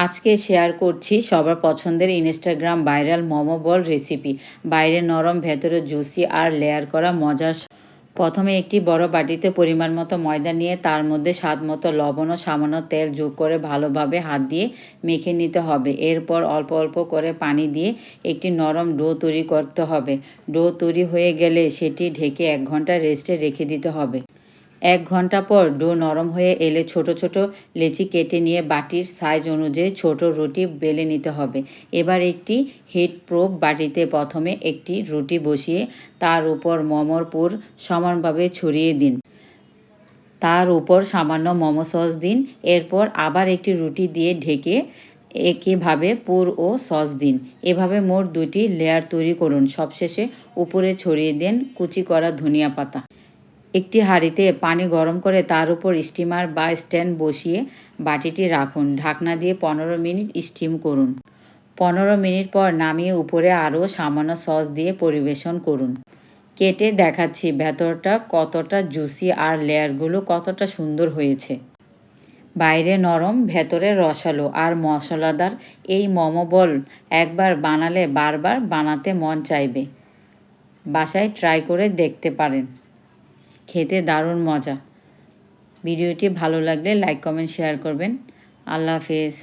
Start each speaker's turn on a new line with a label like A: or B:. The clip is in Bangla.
A: আজকে শেয়ার করছি সবার পছন্দের ইনস্টাগ্রাম ভাইরাল মোমো বল রেসিপি। বাইরে নরম, ভেতরে জুসি আর লেয়ার করা মজার। প্রথমে একটি বড় বাটিতে পরিমাণ মতো ময়দা নিয়ে তার মধ্যে স্বাদ মতো লবণ ও সামান্য তেল যোগ করে ভালোভাবে হাত দিয়ে মেখে নিতে হবে। এরপর অল্প অল্প করে পানি দিয়ে একটি নরম ডো তৈরি করতে হবে। ডো তৈরি হয়ে গেলে সেটি ঢেকে 1 ঘন্টা রেস্টে রেখে দিতে হবে। 1 ঘন্টা পর ডো নরম হয়ে এলে ছোট ছোট লেচি কেটে নিয়ে বাটির সাইজ অনুযায়ী ছোট রুটি বেলে নিতে হবে। এবার একটি হিট প্রুফ বাটিতে প্রথমে একটি রুটি বসিয়ে তার উপর মোমোর পুর সমানভাবে ছড়িয়ে দিন। তার উপর সামান্য মোমো সস দিন। এরপর আবার একটি রুটি দিয়ে ঢেকে একইভাবে পুর ও সস দিন। এভাবে মোট 2টি লেয়ার তৈরি করুন। সবশেষে উপরে ছড়িয়ে দেন কুচি করা ধনিয়া পাতা। একটি হাঁড়িতে পানি গরম করে তার উপর স্টিমার বা স্ট্যান্ড বসিয়ে বাটিটি রাখুন। ঢাকনা দিয়ে 15 মিনিট স্টিম করুন। 15 মিনিট পর নামিয়ে উপরে আরও সামান্য সস দিয়ে পরিবেশন করুন। কেটে দেখাচ্ছি ভেতরটা কতটা জুসি আর লেয়ারগুলো কতটা সুন্দর হয়েছে। বাইরে নরম, ভেতরে রসালো আর মশলাদার এই মোমো বল একবার বানালে বারবার বানাতে মন চাইবে। বাসায় ট্রাই করে দেখতে পারেন। খেতে দারুণ মজা। ভিডিওটি ভালো লাগলে লাইক, কমেন্ট, শেয়ার করবেন। আল্লাহ হাফেজ।